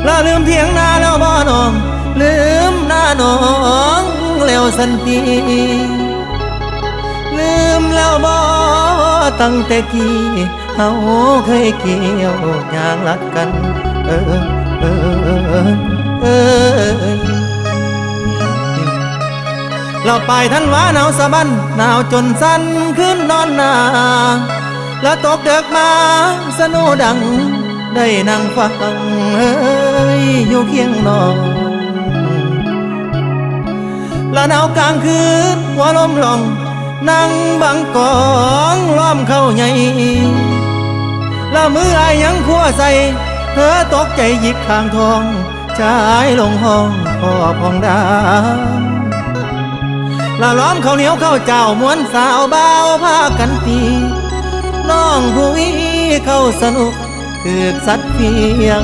ละลืมเพียงหน้าแล้วบ่น้องลืมหน้าน้องแล้วสันทีลืมแล้วบ่ตั้งแต่กี้เฮาเคยเกี่ยวอย่างรักกันเออเออเออเราไปทันว่าหนาวสะบันหนาวจนสั่นขึ้นนอนนาแล้วตกเดึกมาสนุดังได้นั่งฟังอยู่เคียงน้องละหนาวกลางคืนหัวลมลองนั่งบังกองล้อมเข้าใหญ่ละมืออายยังขัวใส่เธอตกใจหยิบข้างทองชายลงห้องพ่อพองดาละล้อมข้าวเหนียวข้าวเจ้ามวนสาวบ่าวพากันตีน้องผู้วิเข้าสนุกคือสัตว์เพียง